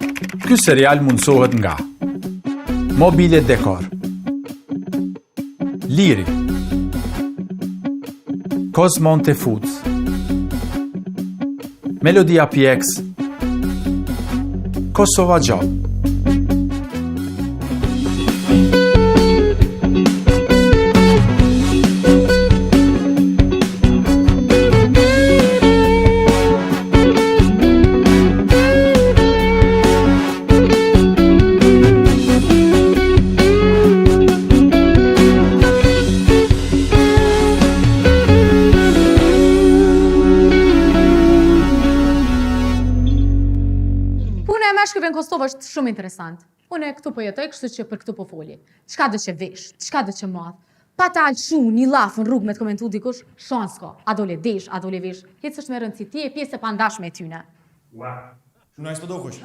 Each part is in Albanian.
Ky serial mundsohet nga Mobile Decor, Liri, Cosmonte Foods, Melodia PX, Kosova Job. Në Kosovë është shumë interesant. Unë këtu po jetoj, kështu që për këtu po foli. Çka do që vesh, çka do që madh. Pa talë shu, një laf në rrugë me të komentu dikush, shans ka. A do le desh, a do le vesh. Hiç s'është me rëndësi, ti e pjesë e pandashme e tyne. Ua, shunaj s'po do kush.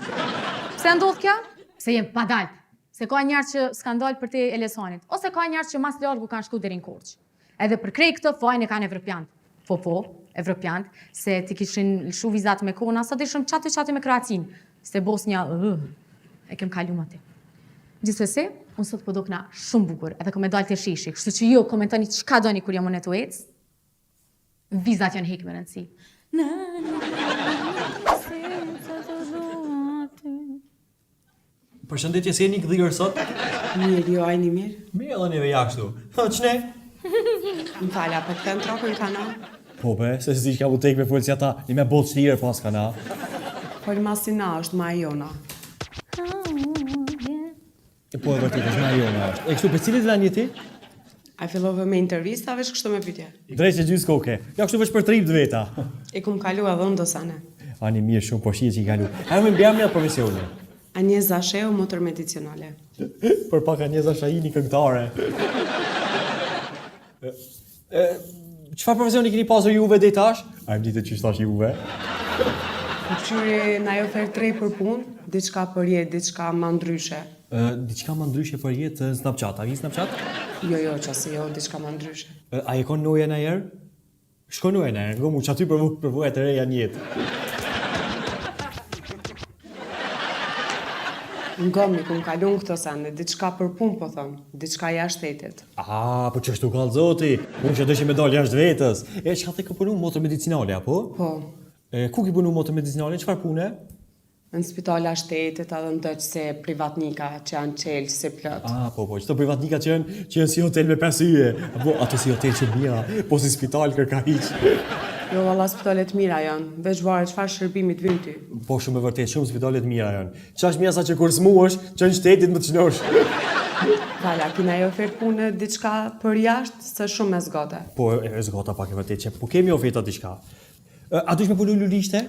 Pse ndodh kjo? Se jem padalt. Se ka njerëz që s'kan dalë për te Elesanit, ose ka njerëz që mas largu kanë shku deri në Korçë. Edhe për krej këtë fajin e kanë evropiant. Po, evropiant, se ti kishin lshu vizat me kona, sa dishëm çati me Kroacinë. Se Bosnia, e kem kalu më aty. Gjithsesi, unë sot po dukna shumë bukur, edhe kom e dalë të shishi, kështu që ju komentoni çka doni kur jam unë të ec. Vizat janë hek me rëndësi. Përshëndetje, si jeni këdhirë sot? Mirë, jo, ajni mirë? Mirë edhe njëve jakështu. Qëne? Më falja, për këtë në trokën kana? Po be, se si ka butek me folë si ata, një me botë shlirë pas kana. Por masina është ma e jona. Po e vërtit, është ma e jona është. E kështu për cilit dhe një ti? A fillove me intervista, vesh kështu me pytje? Drejt që gjysë koke. Ja kështu vesh për trip dë veta. E kum kalu edhe unë dosane. Ani mirë shumë, po shije që i kalu. A me mbjam një profesione. Anjeza Sheu, motor medicinale. Për pak Anjeza Shahini këngëtare. Çfarë profesioni keni pasur juve deri tash? A më ditë që tash juve? Në këshyri na jo ofertë trej për punë, diçka për jetë, diçka ma ndryshe. Diçka ma ndryshe për jetë Snapchat. A vi Snapchat? Jo, qasë jo, diçka ma ndryshe. A e kon noja në herë? Shko noja në herë, ngomu që aty përvojat e reja njetë. Ngomi, kum kalun këto sande, diçka për punë po thëmë, diçka jashtë shtetit. Po që shtu kallë zoti, unë që dëshim me dalë jashtë vetës. Çka the ka punu motor medicinale, apo? Po. Ku ki punu motor medicinale, çfarë pune? Në spitala shtetit edhe ndëq se privatnika që janë qelë si plot. Po, qëto privatnika që janë si hotel me 5 yje. Apo, ato si hotel që mira, po si spital kërka hiq. Jo, valla spitalet mira janë, veç varet çfarë shërbimit vjen ty. Po, shumë e vërtet, shumë spitalet mira janë. Qash mija sa që kur smuesh, që në shtetit më të qënosh. Valla, kina jo ofertë punë diçka për jashtë, se shumë e zgate. Po, e zgata pak e vërtet që, po kemi oferta diçka. A dush me punu lulishte?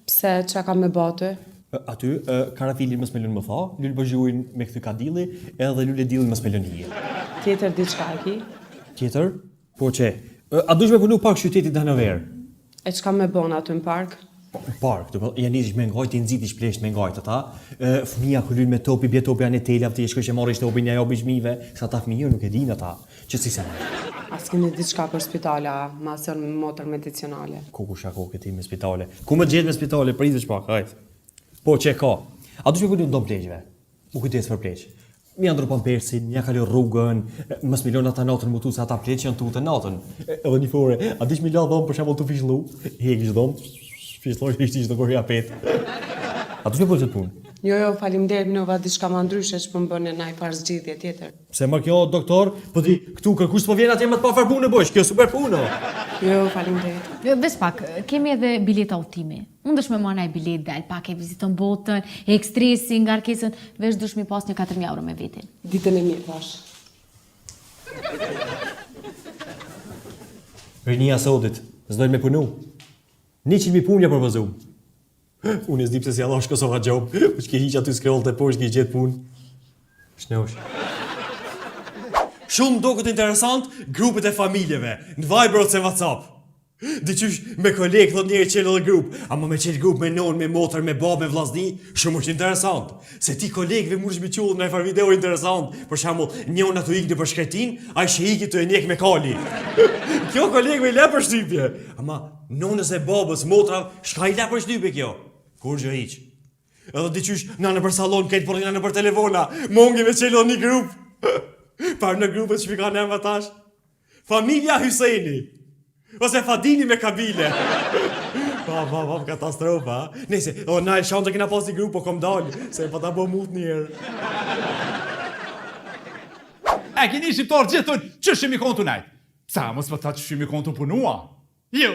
Pse, që ka me bate? Aty, karafilin mës me lënë më tha, lullë bëzhuin me këtë kadili, edhe lullë dilin mës me lënë hije. Tjetër diçka e ki? Tjetër? Po që? A dush me punu pak qytetit Hanover? E qka me bon aty në park? Park, janë izish me ngajt, i nëzitish plesht me ngajt ata. Fëmija ku lullë me topi, bje topi anë e telja, të jeshkoj që marrë ishte topi një ajo bishmive, sa ta fëmijë nuk e din ata. Që si se marrë? As keni diçka për spitala, masën motor medicinale. Ku kusha ko këti me spitale? Ku me gjetë me spitale, për izë shpak, hajt. Po, që e ka. A dush me punu në do pleqve? U kujtes për pleq. Mi andru pampersin, mja kalli rrugën, mës milion ata natën më tu se ata pleq janë tu të natën. Edhe një fore, a dish milion dhomë për shemull të fishlu, hek ish dhomë, fishloj ishtë në korja pet. A dush me punu qëtë punë? Jo, faleminderit nova diçka ma ndryshe që më bënë na i parë zgjidhje tjetër. Pse më kjo, doktor, po ti këtu kërkush s'po vjen atje më të pa far punë bosh, kjo super punë. Jo, faleminderit. Vesh pak, kemi edhe bileta udhtimi. Unë dësh me marrë na i bilet del, pak e viziton botën, e ekstresi, ngarkesën, vesh dush mi pas një 4.000 euro me vetin. Ditën e mirë, thash. Rinia sodit, s'dojnë me punu. 100.000 punja për vëzum. Unë e s'dip se si Allah është Kosova Job, po që ke hiq aty scroll të poshtë ke gjetë punë. Shneush. Shumë do këtë interesant grupet e familjeve, në Viber ose WhatsApp. Diqysh me kolegë thot njëri qelë dhe grup, ama me qelë grup me non, me motor, me bab, me vllazni, shumë është interesant. Se ti kolegëve mund shmi qullë në e far video interesant, për shembull, njën ato ikë në për shkretin, a i shë ikë të e njek me kali. Kjo kolegëve i le për shtypje, ama nonës e babës, motra, shka i le për shtypje kjo? Kur gjë hiq. Edhe diqysh, na në për salon, kejtë por në për telefona, mongi me qelo një grup. Par në grupet që fika në tash. Familja Hyseni. Ose Fadini me kabile. Pa, katastrofa. Nese, na e shanë të kina pas një grup, po kom dalë, se pa ta bo mut njerë. E keni shqiptarë gjithë tonë, që shimi kontu najtë? Sa, mos për ta që shimi kontu punua? Jo.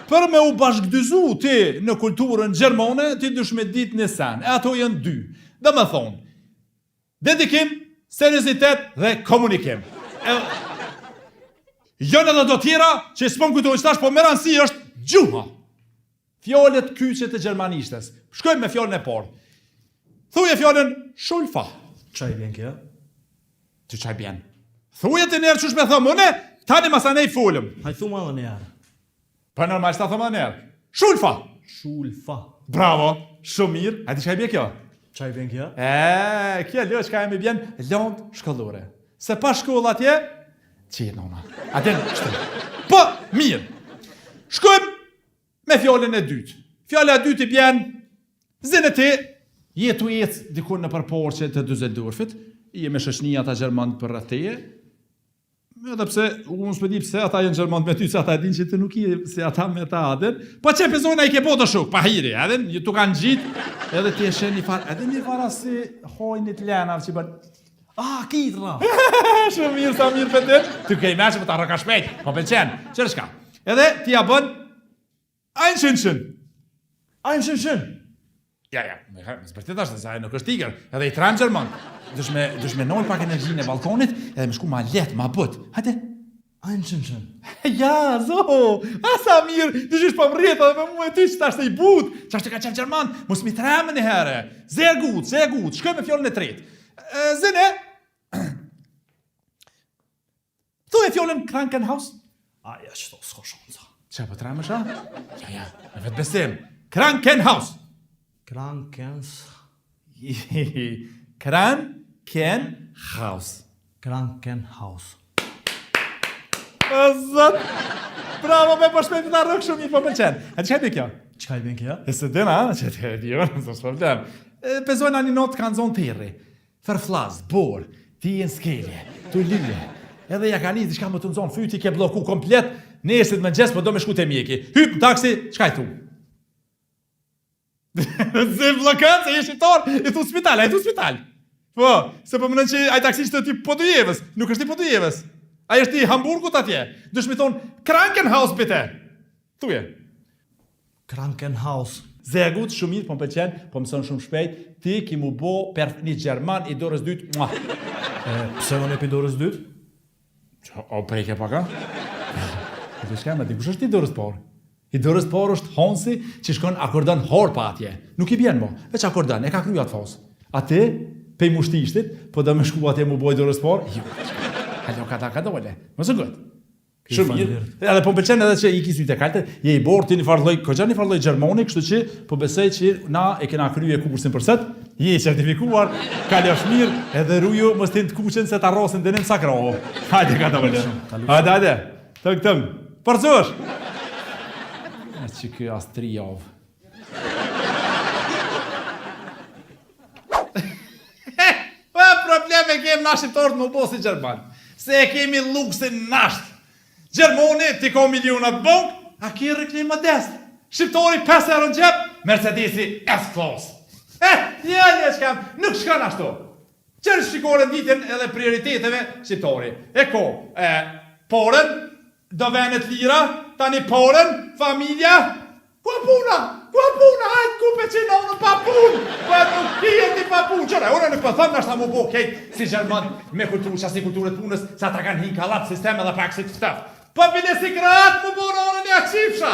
Për me u bashkëdyzu ti në kulturën gjermane, ti dush me dit në sen, e ato janë dy. Dhe me thonë, dedikim, seriozitet dhe komunikim. Jone dhe do tjera që s'pëm kujtojnë qëtash, po më rëndësi është gjuha. Fjallet kyqe të gjermanishtes. Shkojmë me fjallën e parë. Thuje fjallën shulfa. Qaj bjen kja? Që qaj bjen? Thuje të njerë që shme thëmë, une, tani masanej folëm. Haj thuma dhe njerë. Për normal shta thëmë dhe njerë. Shulfa. Shulfa. Bravo, shumë mirë. A ti qaj bje kjo? Qaj bjen kja? Kjo lë që ka e mi bjen lëndë shkollore. Se pa shkoll atje, qirë nona. Atje në kështë. Po, mirë. Shkojmë me fjallën e dytë. Fjallën e dytë i bjen, zinë ti, jetu jetë dikur në përporqe të Düsseldorfit, i e me shëshnia ata Gjermant për rëtheje, edhe pse, unë s'pe di pse ata jenë Gjermant me ty, se ata e din që të nuk i, se ata me ta adin, pa që pezojna i ke po të shuk, pa hiri, edhe tu kanë gjitë, edhe ti e shenë një farë, edhe një farë si hojnit lenav që bërë, Kitra! shumë mirë, sa mirë për të, ty kej me që për ta rëka shpejt, po për qenë, qërë shka, edhe ti ja bën, Einschenchen. Ja, me zbërtit ashtë, se nuk është tiger, edhe i tranë Gjerman. Dush me nojnë pak energjinë e balkonit, edhe me shku ma letë, ma bët. Hajde. Einschenchen. Ja, zo, asa mirë, dush ishtë pa më rreta dhe me mu e ty që ta është i but, që ashtë ka qenë Gjerman, mos mi tremë një herë. Sehr gut, shkoj me fjollën e tretë. Zine, thu e fjollën Krankenhaus? Ja, që to s'ko shumë, za. Qa po tremë shë? Ja, me vetë besim. Krankenhaus. Krankenhaus. Zot! Bravo, me po shpejt të rrëk shumë i po me qenë. E që hajtë kjo? Qaj bjen kja? E se dina, që të e dio, nësë është problem. Pezojna një notë kanë zonë tërri. Fërflaz, bor, ti jenë skelje, tu lyje. Edhe ja ka një diçka më të nëzonë, fyti ke bloku komplet, nesit me gjesë, po do me shku të mjeki. Hyp në taksi, qka i thu? Se blokat, se je shqiptar, i thu spital. Po, se po mënën që aj taksisht të ti Podujevës, nuk është ti Podujevës. Aj është ti Hamburgut atje. Dush mi thonë, Krankenhaus bite. Thuje. Krankenhaus. Zegut, shumë mirë, po më pëlqen, po mëson shumë shpejt, ti ki mu bo per një Gjerman i dorës dytë. Pse më në pi dorës dytë? O prejke paka? Të shkema, di kush është i dorës parë? I dorës parë është Honsi që shkon akordon hor pa atje. Nuk i bjen mo, veç akordon, e ka kryu atë fos. A ti, pej mushtishtit, po da me shku atje mu boj dorës parë? Jo, halo ka dole, mësë gëtë. Shumë mirë. Edhe po më pëlqen edhe që i ki sytë e kalte, je i borë ti një farloj, këgja një farloj Gjermoni, kështu që po besoj që na e kena krye kursin për sët, je i certifikuar, kalja shmirë, edhe ruju mos t'in t'kuqen se t'arrosin të nim sa kroho. Hajde ka të vëllë. Hajde. Tëng. Përcosh. E që kjo as 3 javë. Pa probleme kemë na shqiptarët më bo si Gjerman. Se e kemi luksin nasht. Gjermoni ti ka milionat bank, a ki reklim modest. Shqiptori 5 euro në gjep, Mercedesi S-Class. Një shkam, nuk shkan ashtu. Qërë shikore në ditën edhe prioriteteve shqiptori. E ko, porën, do venet lira, tani porën, familja, ku puna, hajtë ku pe qina unë pa punë, pa nuk kjeti pa punë. Qëre, unë nuk për thëmë nështë ta mu bo kejtë si Gjerman me kulturë, qasi kulturët punës, sa ta kanë hinë kalat sisteme dhe pak si të ftëf. Pa bile si kratë mu bo në onë një qifsha.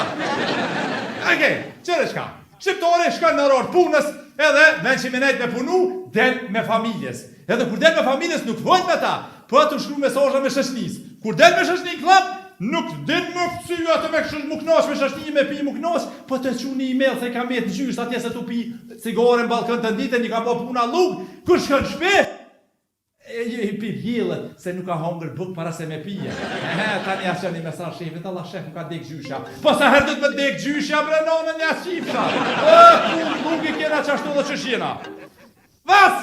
Okej, qëre shka, shqiptore shkanë në rorë punës, edhe ven që minejt me punu, del me familjes. Edhe kur del me familjes nuk vojt me ta, po të shkru mesazha me shëshnis. Kur del me shëshni klap, nuk din më pësy atë me kështë më knosh me shashni me pi më knosh, po të që një email se ka met në gjysht atje se tu pi cigare në balkën të ndite, një ka po puna luk, kur shkën shpe, i pi hjelët, se nuk ka hongër buk para se me pije. Tani asë që një mesazh shefit, Allah shef nuk ka dek gjysha. Po sa herë du të me dek gjysha, bre nonën një shifsha. ashtu dhe që shjena. Was?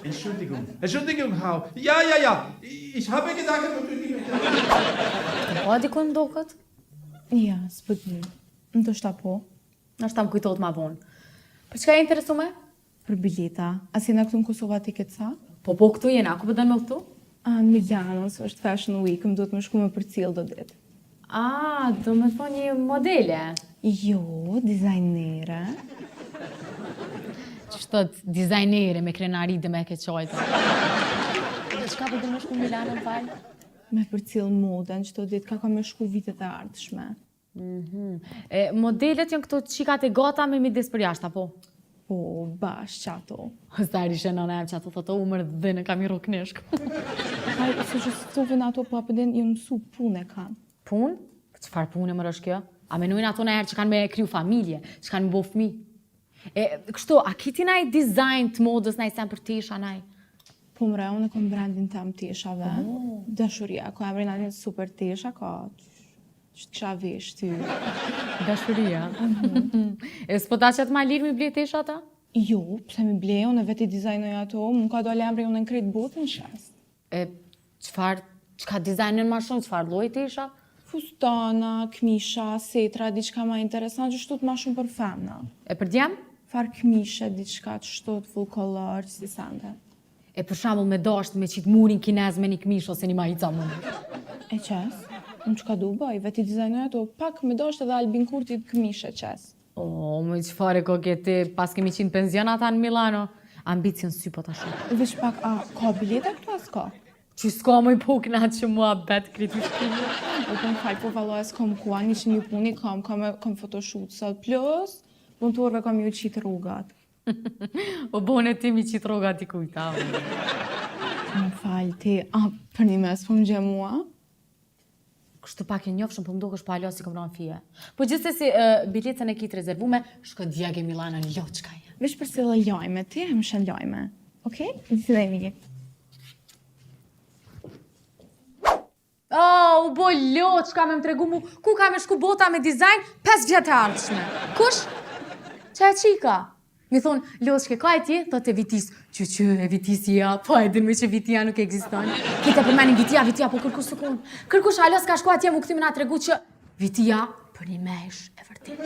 Entschuldigung, Hau. Ja. Ich habe gedacht, Po, dikun ndokët? Ja, s'po di. Ndoshta po. Nështë ta më kujtot ma vonë. Për çka e interesu me? Për bileta. A si na këtu në Kosova tiket sa? Po, këtu jena, ku përdojnë me këtu? A, në Milano, së është Fashion Week, më duhet me shku me për cilë do ditë. Do me thonë një modele. Jo, dizajnere. Qështot dizajnere me krenari dhe me ke qojta. Dhe qka përdojnë me shku Milano në falë? Me për cilë modën, që do ditë ka me shku vitet e ardhshme. Modelet janë këto qikat e gata me midis për jashtë, apo? Po, bash që ato. Stari shenona em që ato thotë umër dhe në kam i rokneshk. Aj, se që stove në ato, po apëden jë mësu punë e kanë. Punë? Qëfar punë më rëshkjo? A menojnë ato në herë që kanë me kriju familje, që kanë me bo fmi? Kështu, a kiti naj dizajn të modës naj sen për tesha naj? Po mre, unë e kom brandin tam teshave. Dashuria, ko emrin atin super tesha, ka që të kisha vesh ty. Dashuria? S'po ta që të ma lirë mi ble tesha ta? Jo, pse mi ble, unë e veti dizajnoj ato, më ka dole emri unë në krejt botën shes. Qka dizajnën ma shumë, qfar loj tesha? Fustana, këmisha, setra, diçka ma interesant, që shtot ma shumë për femna. Për djem? Far këmishe, diçka që shtot full color, që si sante. Për shambull me dasht me qitë murin kinez me një këmish ose një majica mund. E qes? Unë që ka du bëj, veti dizajnoj ato, pak me dasht edhe Albin Kurtit këmishe qes. Më qëfare ko ti, pas kemi qinë penzion ata në Milano, ambicion sy po ta shumë. Vesh pak, ka bileta këtu as ka? Që s'ka më i puknat që mua bet kriti shkimi. O kom fal, po valloj s'kom kua, një puni kam photoshoot sot, plus punëtorve kam ju qitë rrugat. O bone ti mi qitë rrugat i kujta. Më fal, ti, për një mes, po më gje mua? Kështu pak e njofshëm, po më dukesh pa alo si kom ranë fije. Po gjithsesi, biletën e kitë rezervume, shko djegë Milano në loqka je. Vesh për se dhe lojme, ti e më shën lojme. Okej? Disi dhe imi. U bo loqka me më tregu mu, ku ka me shku bota me dizajn 5 vjetë e ardhshme. Kush? Qa e qika? Mi thonë, loqke, ka e ti? Thot e vitis. Që e vitisia, po e din me që vitia nuk eksiston. Kite përmenin vitia, po kërkush së kun. Kërkush alos ka shku atje mu këtimi na tregu që vitia për një mesh e vërtit.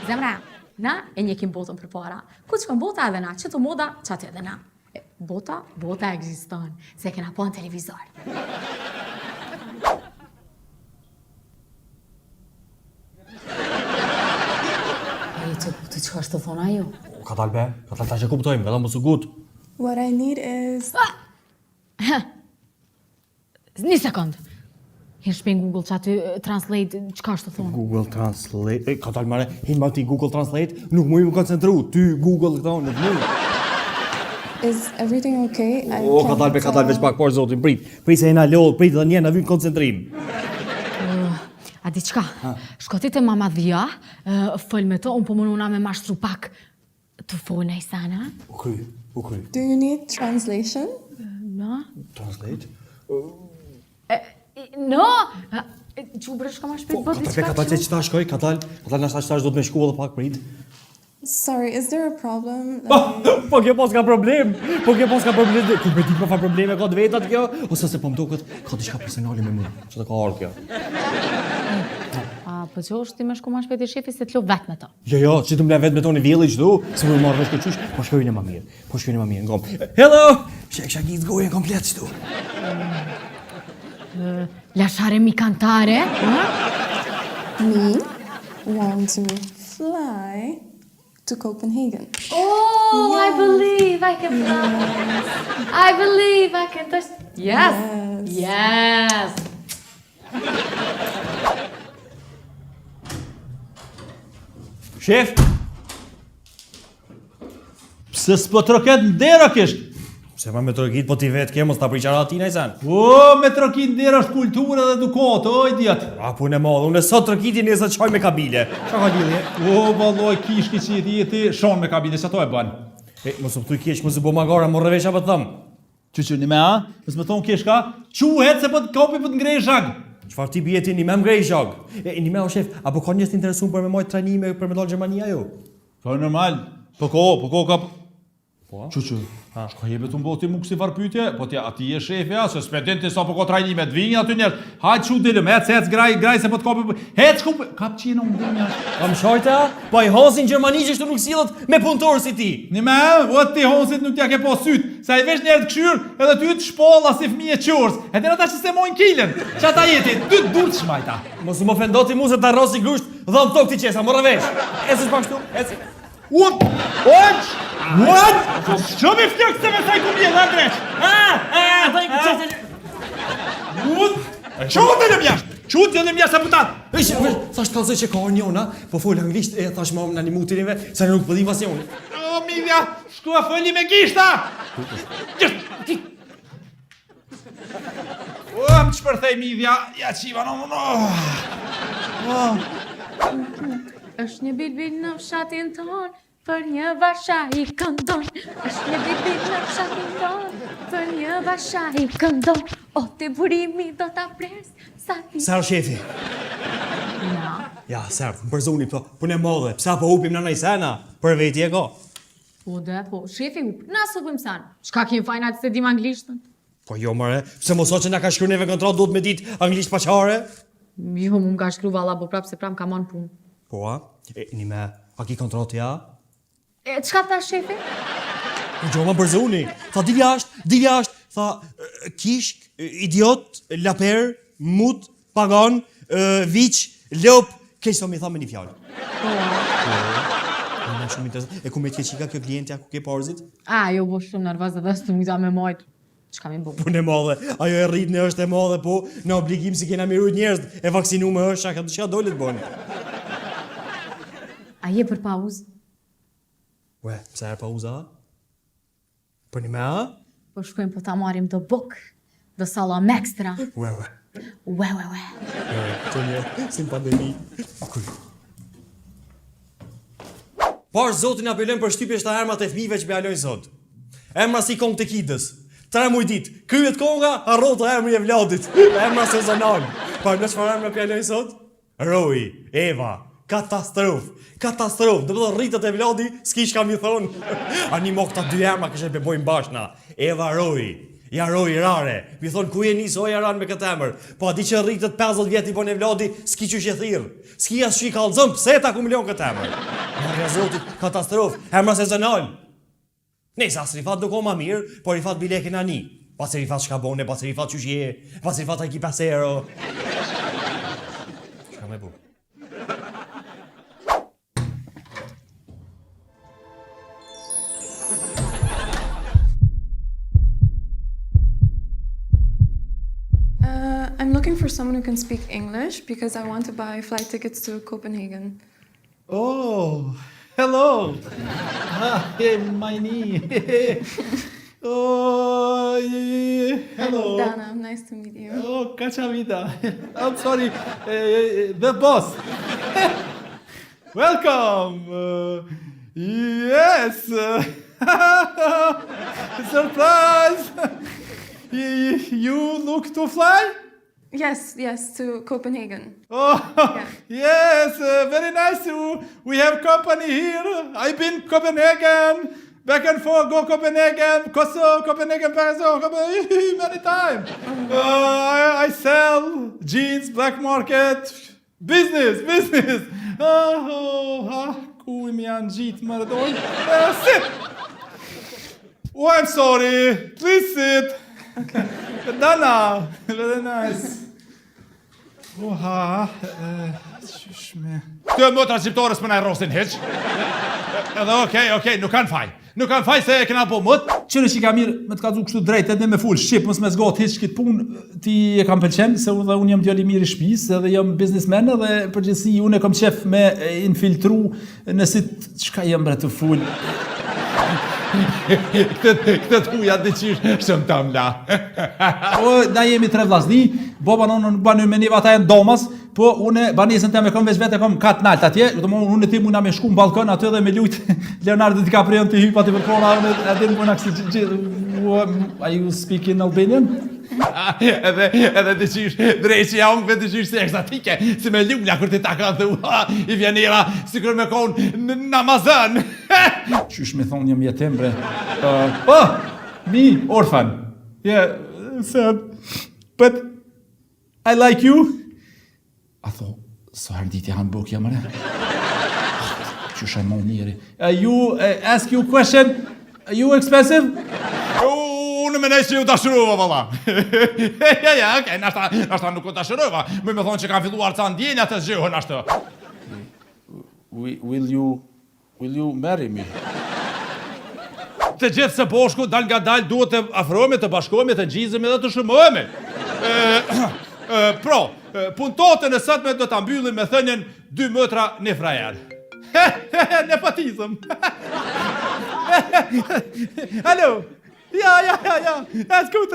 Zemra, na e njekim botën për para. Ku që kom bota edhe na, që të moda, që atë edhe na. Bota eksiston, se kena po në televizor. Të që është të thona ju? Ka dalë be, ka dalë ta që kuptojmë, ka dalë më sugut. What I need is... Një sekund. Hinë shpejnë Google që aty translate, qka është të thonë? Google Translate, ka dalë mare, hinë ma ti Google Translate, nuk mu i më koncentru, ty Google këto, nuk mu. Is everything okay? Ka dalë be që pak, por zotin, prit se e na lodhë, prit dhe njerë në vynë koncentrim. A di qka? Shkotit e mama dhja, fëll me to, unë po mënuna me mashtru pak të folë e sana. U kry. Do you need translation? No? Translate? No! Që u breshka ma shpejt bët diqka? Ka dalë që ta shkoj, ka dalë nashta që ta do të me shku edhe pak prit. Sorry, is there a problem? Po kjo pas ka problem, ku me dit me fa probleme ka të vetat kjo, ose se po më duket ka diçka personale me mu, që të ka arë kjo. Po që është ti me shku ma shpejt e shefi se t'lo vet me to. Jo, që të mle vet me to në vjeli që du, se më marrë vesh këqush, po shkojnë e ma mirë, ngom. Hello! Shakit gojën komplet që du. Lashare mi kantare, Me want to fly to Copenhagen. Oh, I believe I can fly. I believe I can touch... Yes! Shef? Pse s'po troket në dera kishtë? Se ma me trokit, po ti vetë ke, mos ta priqara atina i sen. Me trokin dera është kulturë dhe edukatë, oj djetë. Punë e madhe, unë e sot trokiti nesa qaj me kabile. Qa ka lidhje? Valloj, kishki që jeti shonë me kabine, që ato e banë. Mos u pëtuj kesh, mos u bo magara, mor revesha për thëmë. Që një me a? Mos me thonë kishka? Quhet se po të kapi po të ngrej zhag. Qfar ti bjeti një me mgrej zhag? Një me o shef, apo ka njës të interesun për me majtë trajnime për me dalë Gjermania jo? Po normal. Po ko ka... Që? Shka jebe të mboti mu kësi varpytje? Po tja, ati je shefi se s'pedin të sa po ko trajnime, të vinja aty njerët. Hajtë që dilëm, hec, graj se po të kapi... Hec, kap qina unë dhe njerët. Kam shajta, pa i hasin Gjermani që shtu nuk silët me punëtorë si ti. Një me, o ti honsit nuk tja ke po sytë, sa i vesh njerët këshyrë, edhe ty të shpolla si fëmije qërës. E të në ta që se mojnë kilën, që ata jeti, ty të durë të shmajta. Mos më ofendoti mu se ta rosi grusht, dhëm tok ti qesa, morë vesh. Esi shpashtu, esi. What? Që mi fjek se me saj ku mje dhe dreq? Qute në mjashtë e putat! Thash kalzoj që ka orë njona, po folë anglisht e thash ma në një mutirinve, se në nuk pëdhim vas njone. O, Midja, shkua fëlli me gishta! O, më që përthej Midja, ja qiva Është një bilbil në fshatin ton, për një vasha i këndon. Është një bilbil në fshatin ton, për një vasha i këndon. O, te burimi do t'a pres, sa ti... Sërë shefi. Na, Ja, sërë, më përzoni, punë e modhe, pësa po hupim në nëjsena, për veti e ka. po, shefi hup, na së bëjmë sanë. Shka kemë fajna të se dim anglishtën? Po jo, mëre, pëse mos o që nga ka shkru neve kontrol, duhet me dit anglisht paqare? Jo, mu m'ka shkru valla, bo prapë se prapë ka mon punë. Po, a? Një me, a ki kontrol të ja? Qka tha shefi? Gjo ma përzoni, tha dili ashtë, tha kishk, idiot, laper, mut, pagan, viq, lop, kejso mi tha me një fjallë. Shumë interesant. E ku me t'ke qika kjo klientja ku ke parzit? Jo, bo shumë nervaz dhe së të mujta me majtë. Qka me bëgë? Punë e madhe, ajo e rritën e është e madhe, po në obligim si kena mirujt njerëz, e vaksinu me është, shaka dole të boni. A je për pauzë? Ue, pësa e pauza? Për një me a? Po shkojmë po ta marim të buk, dhe salam ekstra. Ue. Ue. Që një, si në pandemi. Parë zotin apelojnë për shtypje shta ermat e fmive që me alojnë sot. Emra si kong të kidës. 3 muj dit, kryet konga, arro të emri e vladit. Emra sezonal. Parë në çfarë emra për alojnë sot? Roi, Eva, katastrof. Dhe përdo rritët e vladi, s'ki shka mi thonë. A një mok të 2 emra kështë e bebojnë bashna. Eva Roi. Ja Roi rare. Mi thonë ku e njësë oja ranë me këtë emër. Po a di që rritët 50 vjeti po në vladi, s'ki që që thirë. S'ki as që i kalëzëm, pse ta ku milion këtë emër. Marja zotit, katastrof, emra sezonal. Nesa, as Rifat nuk o ma mirë, por Rifat bilekin a një. Pas Rifat shka bone, pas Rifat që shje, pas Rifat a ki pasero. Shka me bu. I'm looking for someone who can speak English because I want to buy flight tickets to Copenhagen. Oh, hello. Hey, my knee. Oh, hello. Dana, nice to meet you. Oh, Cachavita. I'm sorry, the boss. Welcome. Yes. Surprise. You look to fly? Yes, to Copenhagen. Oh, Yeah. yes, very nice. We have company here. I've been Copenhagen, back and forth, go Copenhagen, Kosovo, Copenhagen, Paris, many times. I sell jeans, black market, business. Ku mi janë gjitë më rëdoj? Sit! Oh, I'm sorry. Please sit. Okay. Dana, very nice. Oha, qysh me... Ty e motra shqiptore s'më na e rosin heq. Edhe okej, nuk kanë faj se e kena po mët. Qërë që ka mirë me të kazu kështu drejt edhe me full shqip, mos me zgot heq këtë punë, ti e kam pëlqen, se unë jam djali mirë i shtëpis, edhe jam biznismen, edhe përgjithësi unë e kam qef me infiltru në sit çka jam bre të full. Këtë tuja të qysh shumë të mla. Na jemi 3 vllazni, baba nonë nuk banoj me një ata e domas, po une banesën të me kom veç vete kom kat nalt atje, unë ti muna me shku në balkon aty dhe me lujt Leonardo DiCaprio të hypa të përkona, I didn't want to... Are you speaking Albanian? Edhe të qysh, dreqi ja ongëve të qysh se egzatike, si me ljumla kur ti ta ka thua, i vjenira, si kur me konë në Amazon. Qysh me thonë një mjetim, bre. Me, orphan. Yeah, sad. But, I like you. A tho, so harditja hanë bukja, mëre. Qysh e mon njeri. Ask you question. Are you expensive? Unë me nejtë që ju dashurova, valla. Ja, okej, nashta nuk u dashurova. Me thonë që kanë filluar ca ndjenja të zgjohen ashtu. Will you marry me? Të gjithë së boshku, dal nga dal, duhet të afrohemi, të bashkohemi, të gjizemi dhe të shumohemi. Pro, punëtotën e sotme do të mbyllim me thënien 2 mëtra një frajer. Nepotizëm. Hallo? Ja. That's gut.